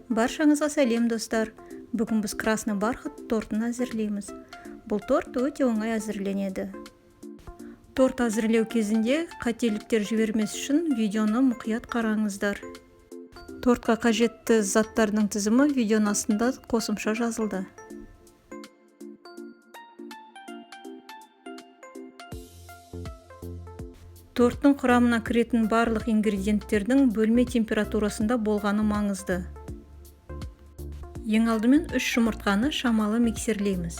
Баршаңызға сәлем достар. Бүгін біз красный бархат тортын әзірлейміз. Бұл торт өте оңай әзірленеді. Торт әзірлеу кезінде қателіктер жібермес үшін видеоны мұқият қараңыздар. Тортқа қажетті заттардың тізімі видеоның астында қосымша жазылды. Торттың құрамына кіретін барлық ингредиенттердің бөлме температурасында болғаны маңызды. Ең алдымен 3 жұмыртқаны шамалы миксерлейміз.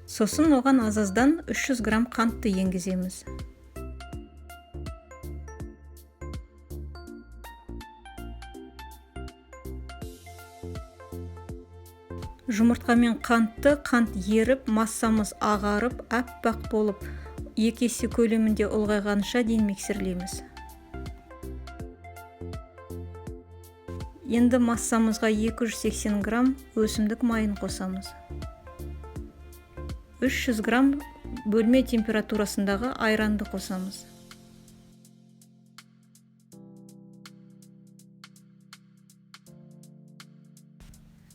Сосын оған азаздан 300 грамм қантты енгіземіз. Жұмыртқа мен қантты еріп, массамыз ағарып, аппақ болып, 2 есе көлемінде ұлғайғанша дейін миксерлейміз. Енді массамызға 280 грамм өсімдік майын қосамыз. 300 грамм бөлме температурасындағы айранды қосамыз.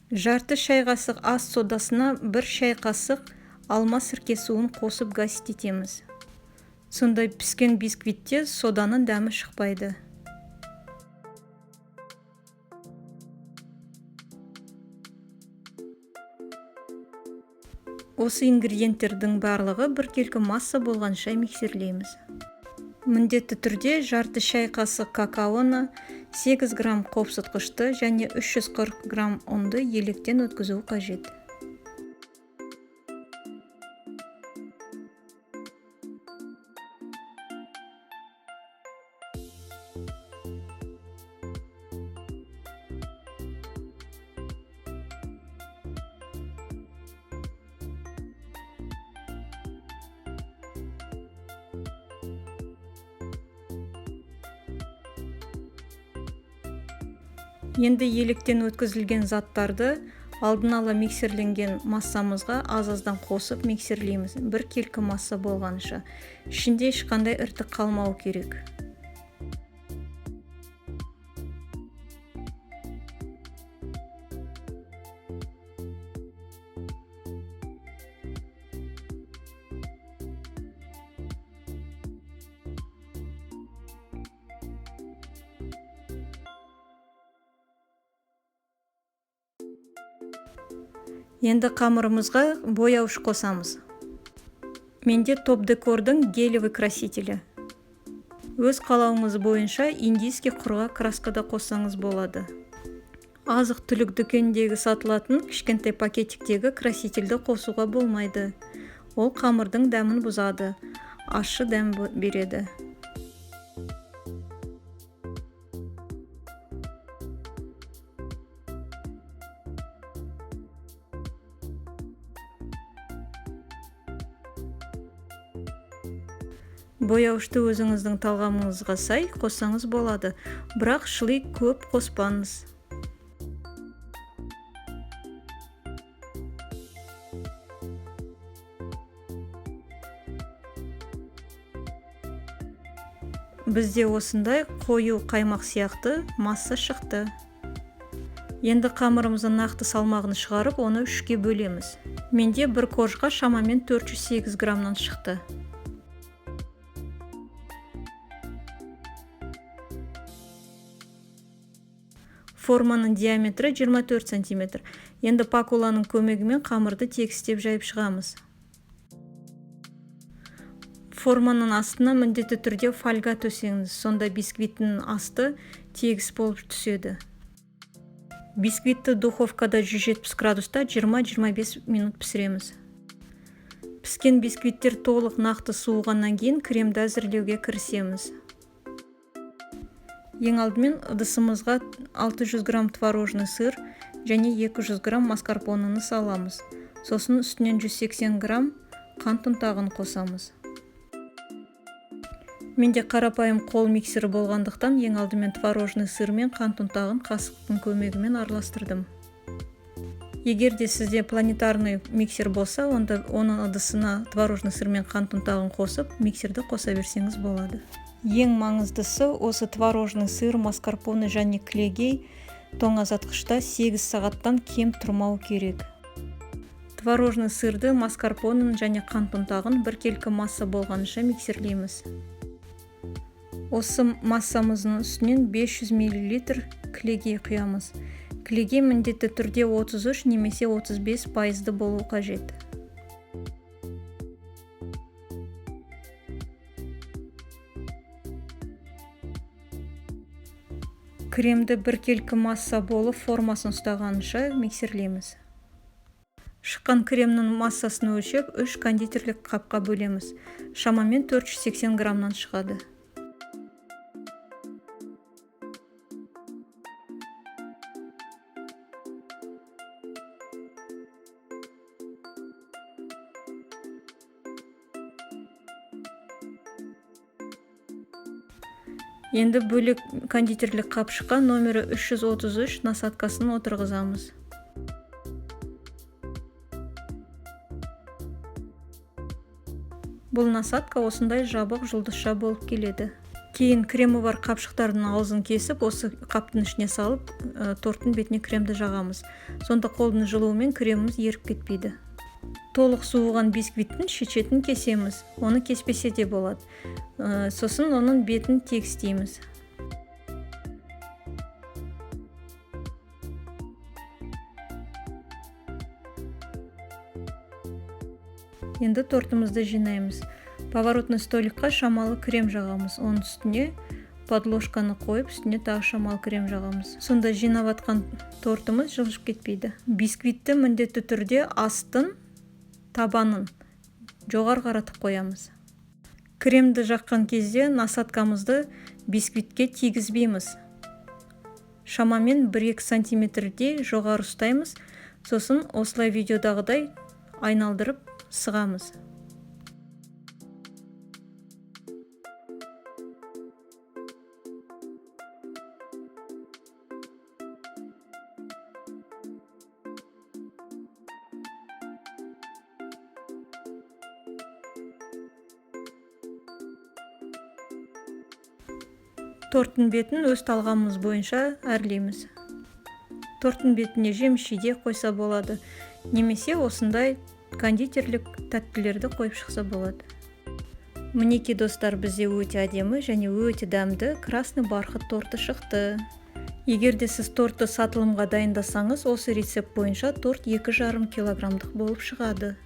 Жарты шай қасық ас содасына 1 шай қасық алма сірке суын қосып гаситетеміз. Сондай піскен бисквитте соданың дәмі шықпайды. Осы ингредиенттердің барлығы бір келкі масса болғанша миксерлейміз. Міндетті түрде жарты шай қасық какаоны, 8 грамм қопсытқышты және 340 грамм ұнды електен өткізу қажет. Енді електен өткізілген заттарды алдын ала миксерленген массамызға азаздан қосып миксерлейміз. Бір келкі масса болғанша. Ішінде ешқандай іртік қалмау керек. Енді қамырымызға бояуыш қосамыз. Менде топ декордың гелевый красителі. Өз қалауыңыз бойынша индийский құрға краскада қоссаңыз болады. Азық түлік дүкеніндегі сатылатын кішкентай пакетиктегі красительді қосуға болмайды. Ол қамырдың дәмін бұзады, ащы дәм береді. Бояушты өзіңіздің талғамыңызға сай қоссаңыз болады, бірақ шыли көп қоспаңыз. Бізде осындай қою қаймақ сияқты масса шықты. Енді қамырымыздың нақты салмағын шығарып, оны 3-ке бөлеміз. Менде бір коржға шамамен 408 граммнан шықты. Форманың диаметрі 24 см. Енді пакуланың көмегімен қамырды тегістеп жайып шығамыз. Форманың астына міндетті түрде фольга төсеңіз, сонда бисквиттің асты тегіс болып түседі. Бисквитті духовкада 170 градуста 20-25 минут пісіреміз. Піскен бисквиттер толық нақты суығаннан кейін кремді әзірлеуге кірісеміз. Ең алдымен ыдысымызға 600 грамм творожный сыр және 200 грамм маскарпонені саламыз. Сосын үстінен 180 грамм қант ұнтағын қосамыз. Менде қарапайым қол миксері болғандықтан ең алдымен творожный сыр мен қант ұнтағын қасықтың көмегімен араластырдым. Егер де сізде планетарный миксер болса, онда оның ыдысына творожный сыр мен қант ұнтағын қосып, миксерді қоса берсеңіз болады. Ең маңыздысы осы творожный сыр, маскарпоне және клегей тоңазытқышта 8 сағаттан кем тұрмау керек. Творожный сырды, маскарпонын және қант ұнтағын біркелкі масса болғанша миксерлейміз. Осы массамыздың үстінен 500 мл кілегей құямыз. Кілегей міндетті түрде 33 немесе 35% болу қажет. Кремді біркелкі масса болып формасын ұстағанша миксерлейміз. Шыққан кремнің массасын өлшеп 3 кондитерлік қапқа бөлеміз. Шамамен 480 граммнан шығады. Енді бөлек кондитерлік қапшыққа номері 333 насаткасын отырғызамыз. Бұл насатка осындай жабық жұлдызша болып келеді. Кейін кремі бар қапшықтардың аузын кесіп, осы қаптың ішіне салып, торттың бетіне кремді жағамыз. Сонда қолдың жылуымен креміміз еріп кетпейді. Толық суыған бисквиттің шешетін кесеміз. Оны кеспесе де болады. Сосын оның бетін тегістейміз. Енді тортымызды жинаймыз. Поворотный столикқа шамалы крем жағамыз. Оның үстіне подложканы қойып, үстіне тағы шамалы крем жағамыз. Сонда жинап атқан тортымыз жылжып кетпейді. Бисквитті міндетті түрде астын, табанын жоғары қаратып қоямыз. Кремді жаққан кезде насаткамызды бисквитке тигізбейміз. Шамамен 1-2 сантиметрдей жоғары ұстаймыз. Сосын осылай видеодағыдай айналдырып сығамыз. Торттың бетін өз талғамымыз бойынша әрлейміз. Торттың бетіне жеміс-жидек қойса болады, немесе осындай кондитерлік тәттілерді қойып шықса болады. Мінеки достар, бізде өте әдемі және өте дәмді красный бархат торты шықты. Егер де сіз тортты сатылымға дайындасаңыз, осы рецепт бойынша торт 2,5 килограммдық болып шығады.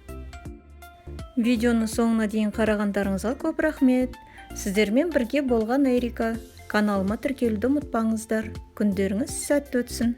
Видеоны соңына дейін қарағандарыңызға көп рахмет. Сіздермен бірге болған Эрика. Каналыма тіркелуді ұмытпаңыздар. Күндеріңіз сәтті өтсін.